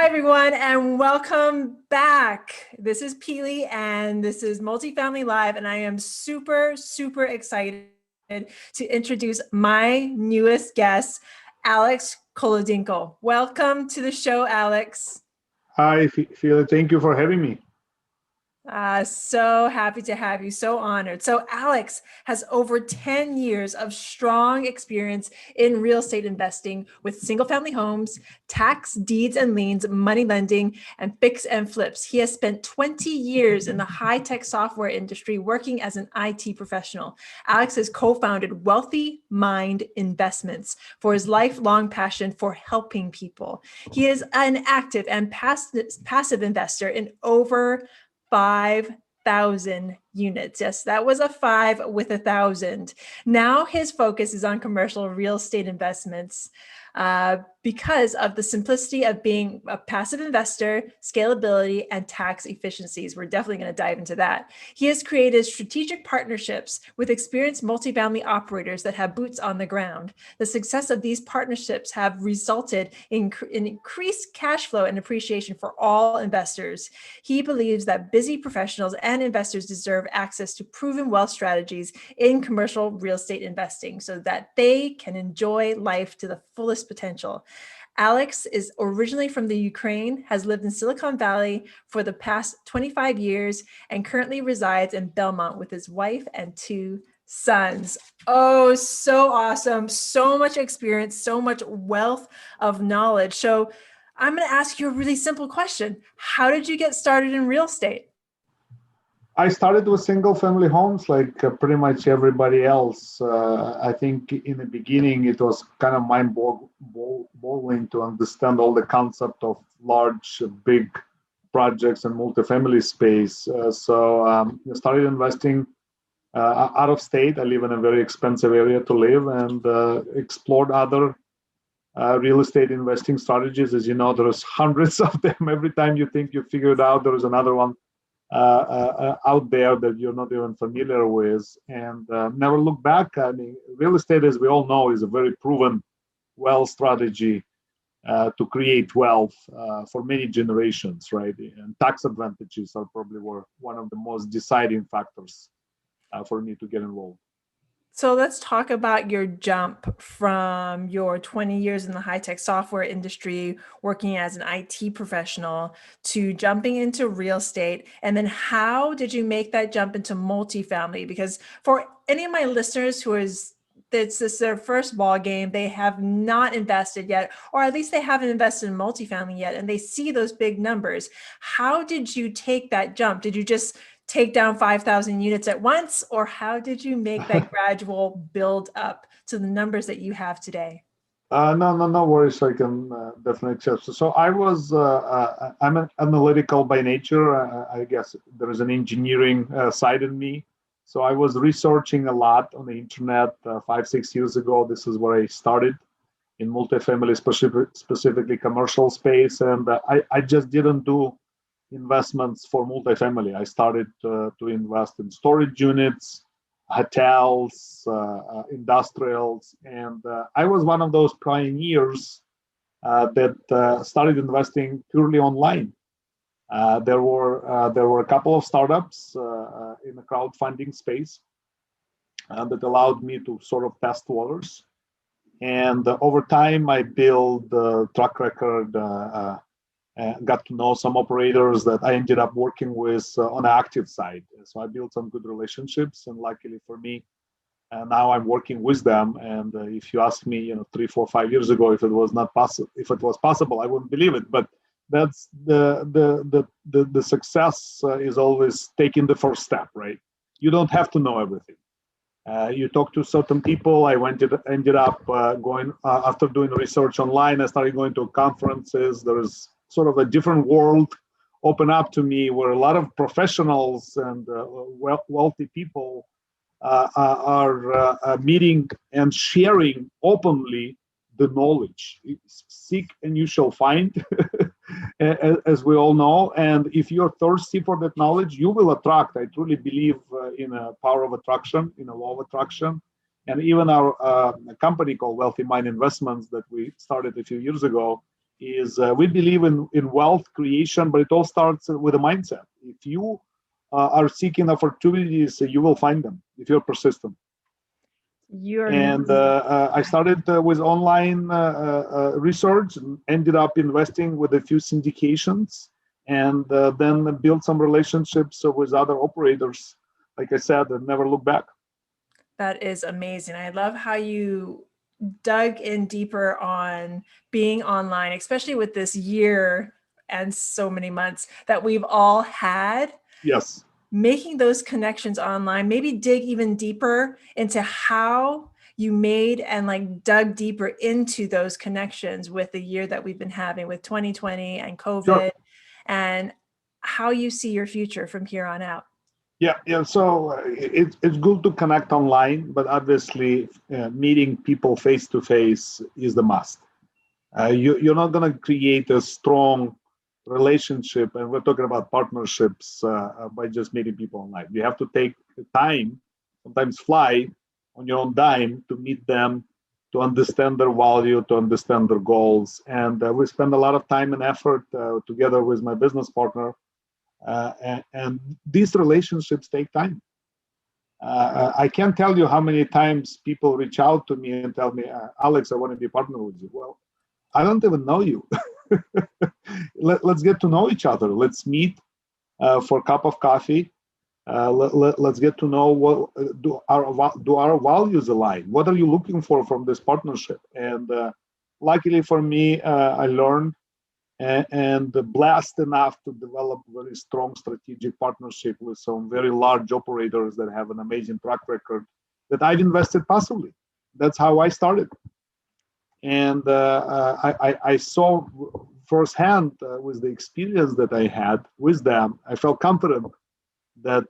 everyone, and welcome back. This is Pili, and this is Multifamily Live, and I am super excited to introduce my newest guest, Alex Kholodenko. Welcome to the show, Alex. Hi, Phil. Thank you for having me. So happy to have you. So honored. So Alex has over 10 years of strong experience in real estate investing with single family homes, tax deeds and liens, money lending, and fix and flips. He has spent 20 years in the high-tech software industry working as an IT professional. Alex has co-founded Wealthy Mind Investments for his lifelong passion for helping people. He is an active and passive investor in over 5,000 units. Yes, that was a 5 with 1,000. Now his focus is on commercial real estate investments because of the simplicity of being a passive investor, scalability, and tax efficiencies. We're definitely going to dive into that. He has created strategic partnerships with experienced multifamily operators that have boots on the ground. The success of these partnerships have resulted in increased cash flow and appreciation for all investors. He believes that busy professionals and investors deserve access to proven wealth strategies in commercial real estate investing so that they can enjoy life to the fullest potential. Alex is originally from the Ukraine, has lived in Silicon Valley for the past 25 years, and currently resides in Belmont with his wife and 2 sons. Oh, so awesome. So much experience, so much wealth of knowledge. So I'm going to ask you a really simple question. How did you get started in real estate? I started with single family homes like pretty much everybody else. I think in the beginning, it was kind of mind-boggling to understand all the concept of large, big projects and multifamily space. So I started investing out of state. I live in a very expensive area to live, and explored other real estate investing strategies. As you know, there's hundreds of them. Every time you think you figured out, there is another one out there that you're not even familiar with, and never look back. I mean, real estate, as we all know, is a very proven wealth strategy to create wealth for many generations, right? And tax advantages are probably one of the most deciding factors for me to get involved. So let's talk about your jump from your 20 years in the high-tech software industry, working as an IT professional, to jumping into real estate. And then how did you make that jump into multifamily? Because for any of my listeners who is this is their first ball game, they have not invested yet, or at least they haven't invested in multifamily yet, and they see those big numbers. How did you take that jump? Did you just take down 5,000 units at once, or how did you make that gradual build up to the numbers that you have today? No worries. I can definitely accept. So I'm an analytical by nature. I guess there is an engineering side in me. So I was researching a lot on the internet 5-6 years ago. This is where I started in multifamily, specifically commercial space. And I just didn't do investments for multifamily. I started to invest in storage units, hotels, industrials, and I was one of those pioneers that started investing purely online. There were a couple of startups in the crowdfunding space that allowed me to sort of test waters, and over time I built a track record. Got to know some operators that I ended up working with on the active side. So I built some good relationships, and luckily for me, now I'm working with them. And if you ask me, 3, 4, 5 years ago, if it was possible, I wouldn't believe it. But that's the success is always taking the first step, right? You don't have to know everything. You talk to certain people. I ended up going after doing research online. I started going to conferences. There is sort of a different world open up to me where a lot of professionals and wealthy people are meeting and sharing openly the knowledge. Seek and you shall find, as we all know. And if you're thirsty for that knowledge, you will attract. I truly believe in a power of attraction, in a law of attraction. And even our company called Wealthy Mind Investments that we started a few years ago is we believe in wealth creation, but it all starts with a mindset. If you are seeking opportunities, you will find them if you're persistent. And I started with online research, and ended up investing with a few syndications, and then built some relationships with other operators. Like I said, and never look back. That is amazing. I love how you dug in deeper on being online, especially with this year and so many months that we've all had. Yes. Making those connections online, maybe dig even deeper into how you made and like dug deeper into those connections with the year that we've been having with 2020 and COVID, sure, and how you see your future from here on out. Yeah. So it's good to connect online, but obviously meeting people face to face is the must. You're not going to create a strong relationship, and we're talking about partnerships, by just meeting people online. You have to take time, sometimes fly on your own dime, to meet them, to understand their value, to understand their goals. And we spend a lot of time and effort together with my business partner. And these relationships take time. I can't tell you how many times people reach out to me and tell me, Alex, I want to be a partner with you. Well, I don't even know you. Let's get to know each other. Let's meet for a cup of coffee. Let's get to know what do our values align. What are you looking for from this partnership? And luckily for me, I learned and blessed enough to develop very strong strategic partnership with some very large operators that have an amazing track record that I've invested passively. That's how I started. And I saw firsthand with the experience that I had with them, I felt confident that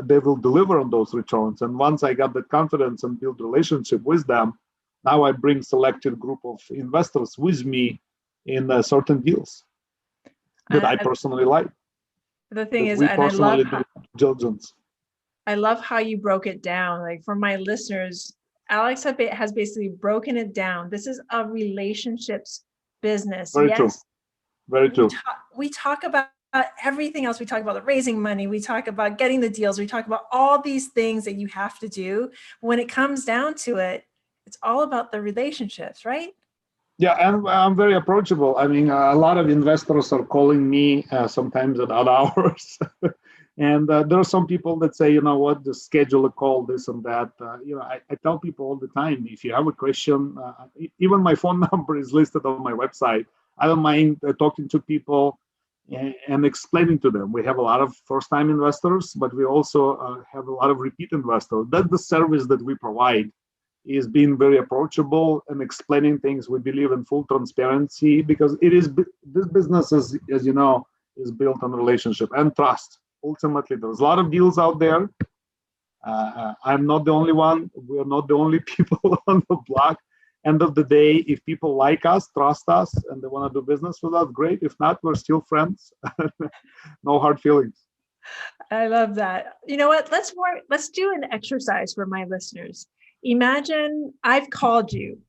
they will deliver on those returns. And once I got that confidence and built relationship with them, now I bring selected group of investors with me in certain deals that I personally like. The thing is, and I love how you broke it down. Like for my listeners, Alex has basically broken it down. This is a relationships business. Very true. Very true. We talk about everything else. We talk about raising money. We talk about getting the deals. We talk about all these things that you have to do. When it comes down to it, it's all about the relationships, right? Yeah, and I'm very approachable. I mean, a lot of investors are calling me sometimes at odd hours. And there are some people that say, you know what, just schedule a call, this and that. I tell people all the time, if you have a question, even my phone number is listed on my website. I don't mind talking to people and explaining to them. We have a lot of first-time investors, but we also have a lot of repeat investors. That's the service that we provide, is being very approachable and explaining things. We believe in full transparency because this business, as you know, is built on relationship and trust. Ultimately, there's a lot of deals out there. I'm not the only one. We're not the only people on the block. End of the day, if people like us, trust us, and they want to do business with us, great. If not, we're still friends. No hard feelings. I love that. You know what? Let's do an exercise for my listeners. Imagine I've called you.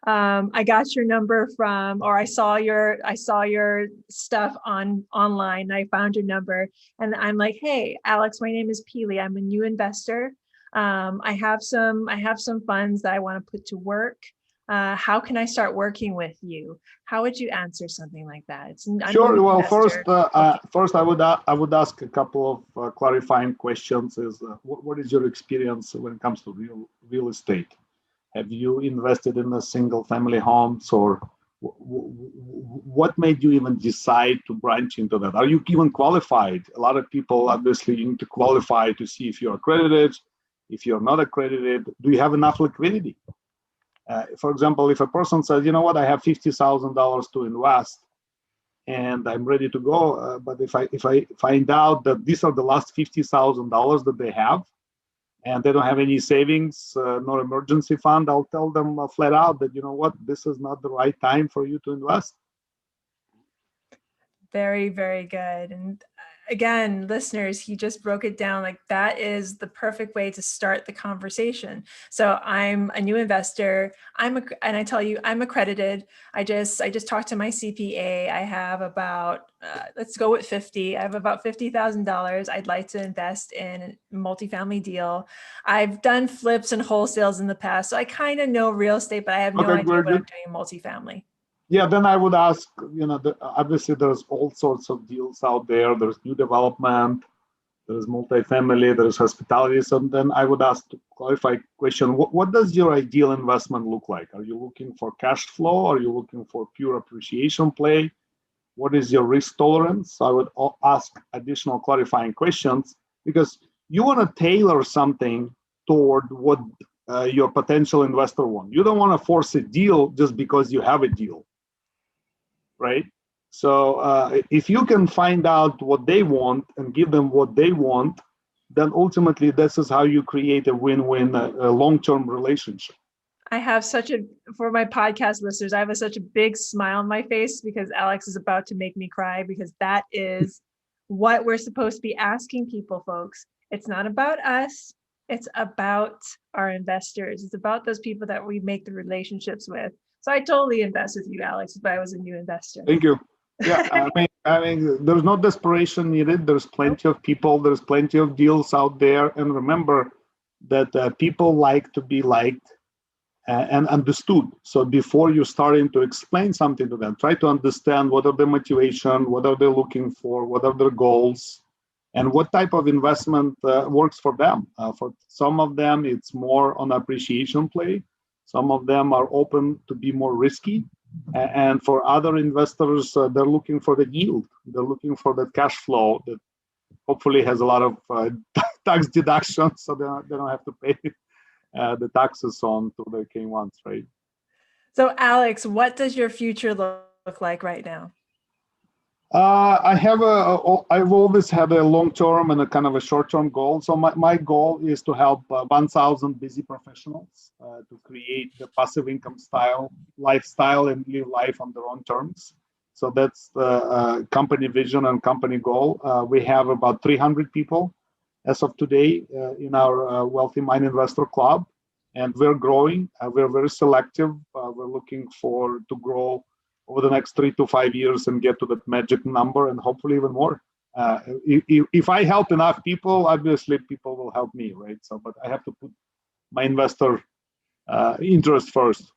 I got your number I saw your stuff online. I found your number, and I'm like, hey, Alex, my name is Pili. I'm a new investor. I have some funds that I want to put to work. How can I start working with you? How would you answer something like that? Sure. Well, first I would ask a couple of clarifying questions. What is your experience when it comes to real estate? Have you invested in a single family homes, or what made you even decide to branch into that? Are you even qualified? A lot of people, obviously, you need to qualify to see if you're accredited. If you're not accredited, do you have enough liquidity? For example, if a person says, you know what, I have $50,000 to invest and I'm ready to go, but if I find out that these are the last $50,000 that they have and they don't have any savings, no emergency fund, I'll tell them flat out that, you know what, this is not the right time for you to invest. Very, very good. And again, listeners, he just broke it down. Like that is the perfect way to start the conversation. So I'm a new investor. And I tell you, I'm accredited. I just talked to my CPA. I have about, let's go with 50. I have about $50,000. I'd like to invest in a multifamily deal. I've done flips and wholesales in the past. So I kind of know real estate, but I have no idea what I'm doing in multifamily. Yeah, then I would ask, obviously there's all sorts of deals out there. There's new development, there's multifamily, there's hospitality. So then I would ask to clarify question, what does your ideal investment look like? Are you looking for cash flow? Are you looking for pure appreciation play? What is your risk tolerance? So I would ask additional clarifying questions because you want to tailor something toward what your potential investor wants. You don't want to force a deal just because you have a deal. Right? So if you can find out what they want and give them what they want, then ultimately this is how you create a win-win, a long-term relationship. I have for my podcast listeners, I have such a big smile on my face because Alex is about to make me cry because that is what we're supposed to be asking people, folks. It's not about us. It's about our investors. It's about those people that we make the relationships with. So I totally invest with you, Alex, if I was a new investor. Thank you. Yeah, I mean, there's no desperation needed. There's plenty of people. There's plenty of deals out there. And remember that people like to be liked and understood. So before you starting to explain something to them, try to understand what are their motivation, what are they looking for, what are their goals, and what type of investment works for them. For some of them, it's more on appreciation play. Some of them are open to be more risky. And for other investors, they're looking for the yield. They're looking for that cash flow that hopefully has a lot of tax deductions, so they don't have to pay the taxes on to the K1s, right? So Alex, what does your future look like right now? I've always had a long-term and a kind of a short-term goal. So my goal is to help 1,000 busy professionals to create the passive income lifestyle and live life on their own terms. So that's the company vision and company goal. We have about 300 people as of today in our Wealthy Mind Investor Club, and we're growing. We're very selective. We're looking to grow over the next 3 to 5 years and get to that magic number and hopefully even more. If I help enough people, obviously people will help me, right? So, but I have to put my investor interest first.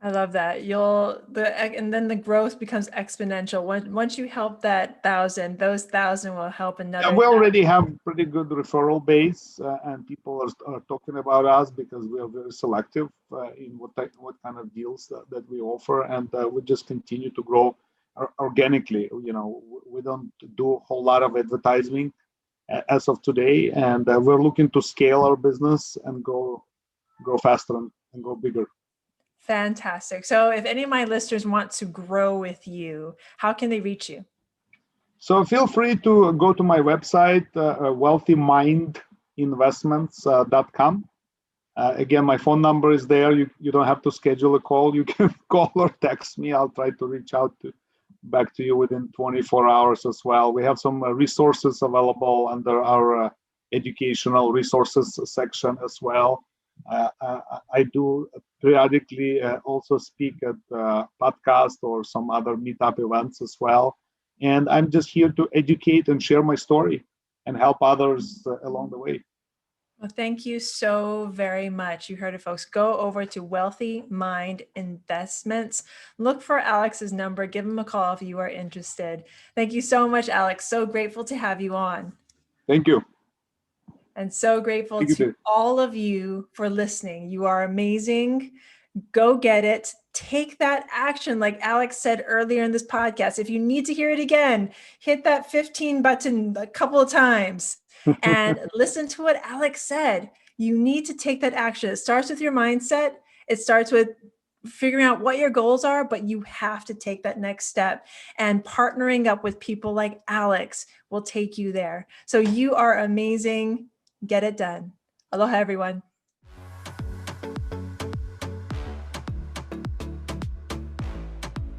I love that. And then the growth becomes exponential. Once you help that 1,000, those 1,000 will help another. Yeah, we already have pretty good referral base, and people are talking about us because we are very selective in what kind of deals that we offer, and we just continue to grow organically. We don't do a whole lot of advertising as of today, and we're looking to scale our business and grow faster and go bigger. Fantastic. So if any of my listeners want to grow with you, how can they reach you? So feel free to go to my website, wealthymindinvestments.com. Again, my phone number is there. You don't have to schedule a call. You can call or text me. I'll try to reach out back to you within 24 hours as well. We have some resources available under our educational resources section as well. I do periodically also speak at podcast or some other meetup events as well. And I'm just here to educate and share my story and help others along the way. Well, thank you so very much. You heard it, folks. Go over to Wealthy Mind Investments. Look for Alex's number. Give him a call if you are interested. Thank you so much, Alex. So grateful to have you on. Thank you. And so grateful to all of you for listening. You are amazing. Go get it. Take that action. Like Alex said earlier in this podcast, if you need to hear it again, hit that 15 button a couple of times and listen to what Alex said. You need to take that action. It starts with your mindset. It starts with figuring out what your goals are, but you have to take that next step, and partnering up with people like Alex will take you there. So you are amazing. Get it done. Aloha, everyone.